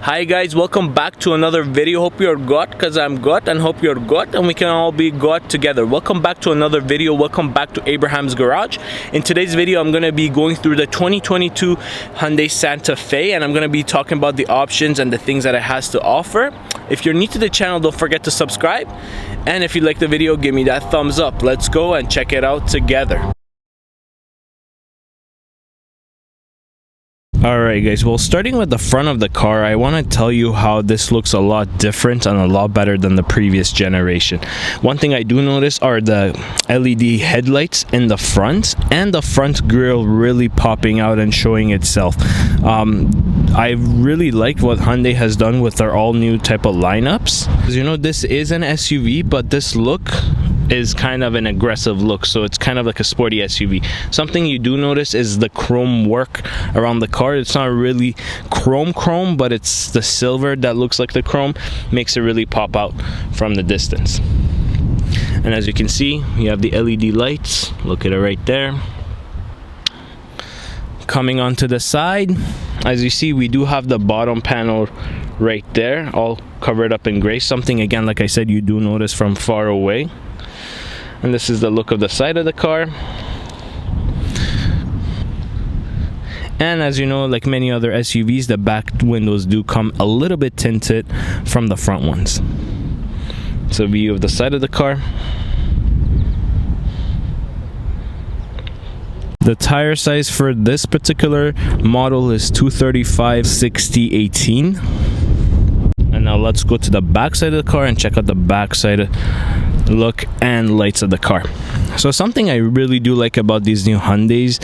Hi guys, welcome back to another video. Hope you're good, because I'm good, and hope you're good, and we can all be good together. Welcome back to another video. Welcome back to Abraham's Garage. In today's video, I'm going to be going through the 2022 Hyundai Santa Fe, and I'm going to be talking about the options and the things that it has to offer. If you're new to the channel, don't forget to subscribe, and if you like the video, give me that thumbs up. Let's go and check it out together. Alright guys, well, starting with the front of the car, I want to tell you how this looks a lot different and a lot better than the previous generation. One thing I do notice are the LED headlights in the front, and the front grille really popping out and showing itself. I really liked what Hyundai has done with their all new type of lineups. As you know, this is an SUV, but this look is kind of an aggressive look, so it's kind of like a sporty SUV. Something you do notice is the chrome work around the car. It's not really chrome, but it's the silver that looks like the chrome, makes it really pop out from the distance. And as you can see, you have the LED lights. Look at it right there. Coming onto the side, as you see, we do have the bottom panel right there, all covered up in gray. Something, again, like I said, you do notice from far away. And this is the look of the side of the car. And as you know, like many other SUVs, the back windows do come a little bit tinted from the front ones. So view of the side of the car. The tire size for this particular model is 235/60/18. And now let's go to the back side of the car and check out the back side look and lights of the car. So something I really do like about these new Hyundais,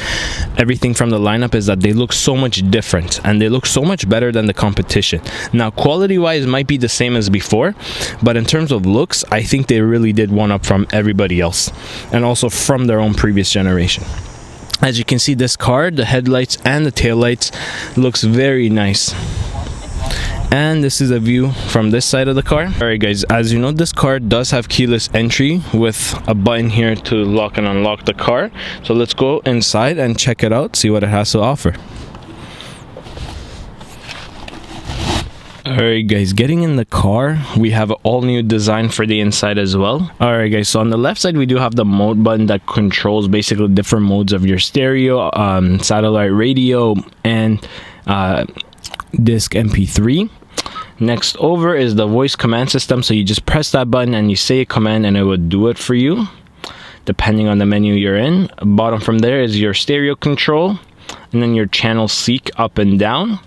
everything from the lineup, is that they look so much different and they look so much better than the competition. Now quality wise might be the same as before, but in terms of looks, I think they really did one up from everybody else, and also from their own previous generation. As you can see, this car, the headlights and the taillights looks very nice. And this is a view from this side of the car. Alright guys, as you know, this car does have keyless entry with a button here to lock and unlock the car. So let's go inside and check it out, see what it has to offer. Alright guys, getting in the car, we have an all new design for the inside as well. Alright guys, so on the left side we do have the mode button that controls basically different modes of your stereo, satellite radio, and disc MP3. Next over is the voice command system, so you just press that button and you say a command and it would do it for you depending on the menu you're in. Bottom from there is your stereo control, and then your channel seek up and down,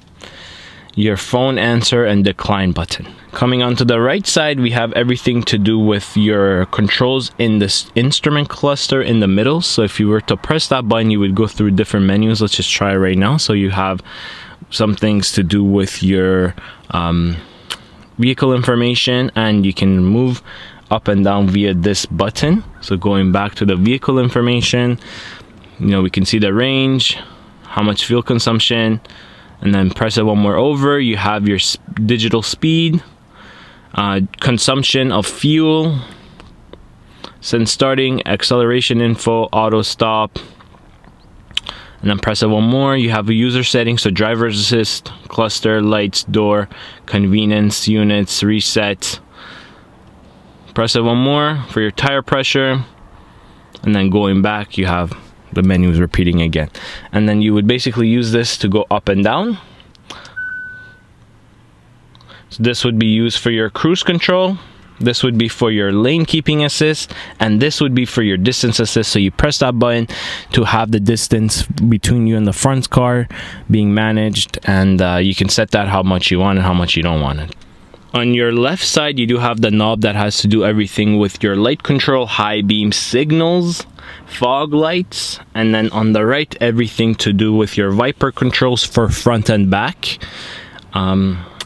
your phone answer and decline button. Coming onto the right side, we have everything to do with your controls in this instrument cluster in the middle. So if you were to press that button, you would go through different menus. Let's just try it right now. So you have some things to do with your vehicle information, and you can move up and down via this button. So going back to the vehicle information, you know, we can see the range, how much fuel consumption, and then press it one more over. You have your digital speed, consumption of fuel, since starting, acceleration info, auto stop, and then press it one more. You have a user setting, so driver's assist, cluster, lights, door, convenience, units, reset. Press it one more for your tire pressure, and then going back, you have the menus repeating again. And then you would basically use this to go up and down. So this would be used for your cruise control. This would be for your lane keeping assist, and this would be for your distance assist. So you press that button to have the distance between you and the front car being managed, and you can set that how much you want and how much you don't want it. On your left side, you do have the knob that has to do everything with your light control, high beam signals, fog lights, and then on the right, everything to do with your Viper controls for front and back.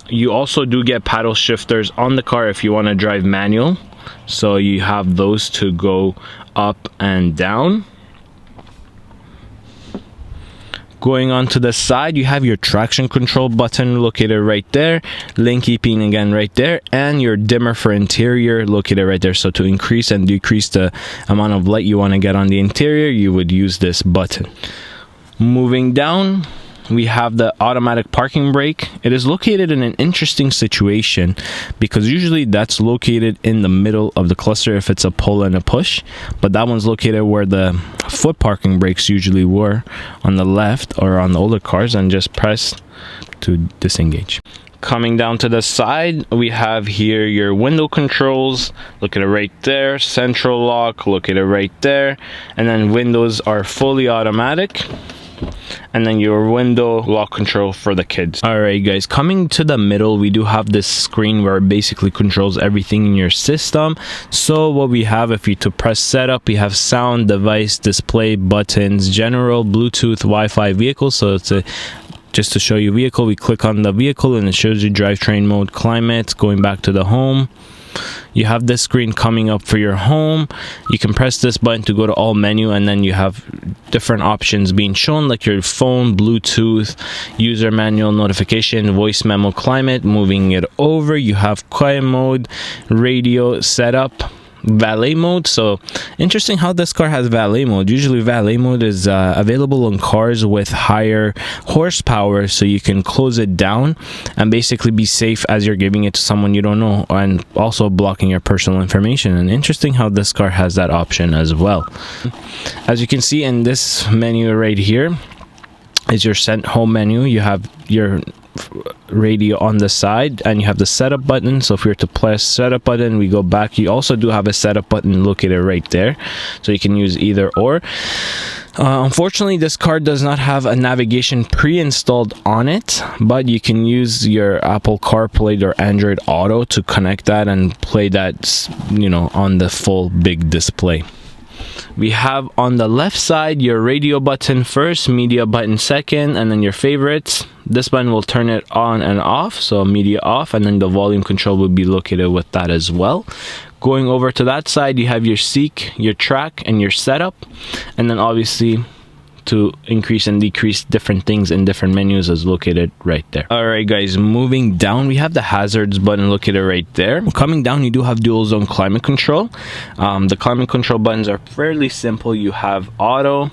You also do get paddle shifters on the car if you want to drive manual, so you have those to go up and down. Going on to the side, you have your traction control button located right there, lane keeping again right there, and your dimmer for interior located right there. So to increase and decrease the amount of light you want to get on the interior, you would use this button. Moving down, we have the automatic parking brake. It is located in an interesting situation because usually that's located in the middle of the cluster if it's a pull and a push, but that one's located where the foot parking brakes usually were, on the left or on the older cars, and just press to disengage. Coming down to the side, we have here your window controls. Look at it right there. Central lock, look at it right there. And then windows are fully automatic. And then your window lock control for the kids. Alright guys, coming to the middle, we do have this screen where it basically controls everything in your system. So what we have, if you to press setup, we have sound, device, display, buttons, general, Bluetooth, Wi-Fi, vehicle. So it's just to show you vehicle, we click on the vehicle and it shows you drivetrain mode, climate. Going back to the home, you have this screen coming up for your home. You can press this button to go to all menu, and then you have different options being shown, like your phone, Bluetooth, user manual, notification, voice memo, climate. Moving it over, you have quiet mode, radio setup, valet mode. So interesting how this car has valet mode. Usually valet mode is available on cars with higher horsepower, so you can close it down and basically be safe as you're giving it to someone you don't know, and also blocking your personal information. And interesting how this car has that option as well. As you can see in this menu right here is your sent home menu. You have your radio on the side, and you have the setup button. So if we were to press setup button, we go back. You also do have a setup button located right there, so you can use either or. Unfortunately, this car does not have a navigation pre-installed on it, but you can use your Apple CarPlay or Android Auto to connect that and play that, you know, on the full big display. We have on the left side your radio button first, media button second, and then your favorites. This button will turn it on and off, so media off, and then the volume control will be located with that as well. Going over to that side, you have your seek, your track, and your setup, and then obviously to increase and decrease different things in different menus is located right there. Alright guys, moving down, we have the hazards button located right there. Coming down, you do have dual zone climate control. The climate control buttons are fairly simple. You have auto,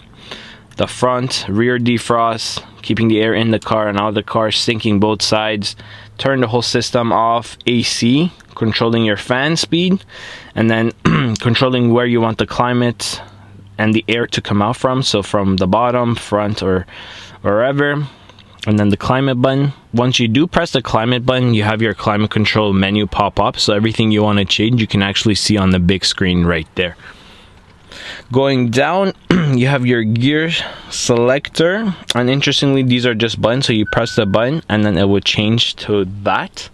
the front, rear defrost, keeping the air in the car and out of the car, syncing both sides, turn the whole system off, AC, controlling your fan speed, and then controlling where you want the climate and the air to come out from, so from the bottom, front, or wherever. And then the climate button. Once you do press the climate button, you have your climate control menu pop up, so everything you want to change you can actually see on the big screen right there. Going down, you have your gear selector, and interestingly, these are just buttons, so you press the button and then it will change to that.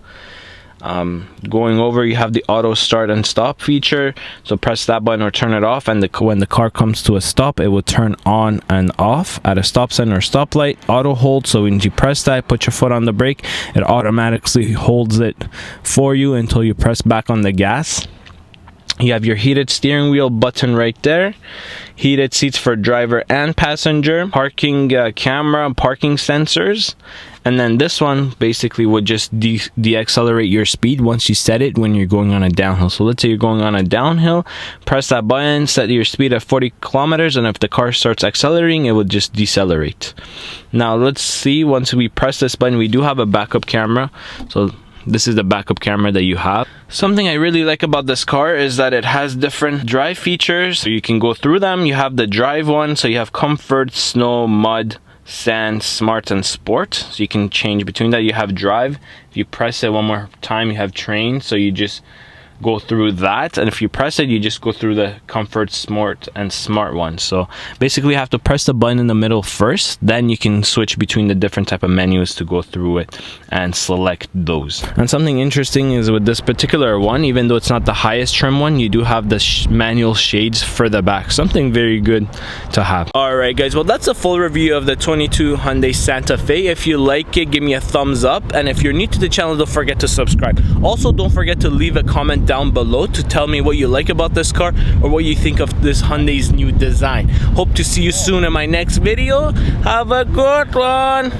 Going over, you have the auto start and stop feature, so press that button or turn it off, and when the car comes to a stop, it will turn on and off at a stop sign or stoplight. Auto hold, so when you press that, put your foot on the brake, it automatically holds it for you until you press back on the gas. You have your heated steering wheel button right there, heated seats for driver and passenger, parking camera, parking sensors, and then this one basically would just de-accelerate your speed once you set it when you're going on a downhill. So let's say you're going on a downhill, press that button, set your speed at 40 kilometers, and if the car starts accelerating, it will just decelerate. Now let's see, once we press this button, we do have a backup camera, so this is the backup camera that you have. Something I really like about this car is that it has different drive features, so you can go through them. You have the drive one, so you have comfort, snow, mud, sand, smart, and sport, so you can change between that. You have drive. If you press it one more time, you have train, so you just go through that, and if you press it, you just go through the comfort, smart, and smart one. So basically you have to press the button in the middle first, then you can switch between the different type of menus to go through it and select those. And something interesting is with this particular one, even though it's not the highest trim one, you do have the manual shades for the back, something very good to have. Alright guys, well that's a full review of the 22 Hyundai Santa Fe. If you like it, give me a thumbs up, and if you're new to the channel, don't forget to subscribe. Also, don't forget to leave a comment down below to tell me what you like about this car or what you think of this Hyundai's new design. Hope to see you soon in my next video. Have a good one.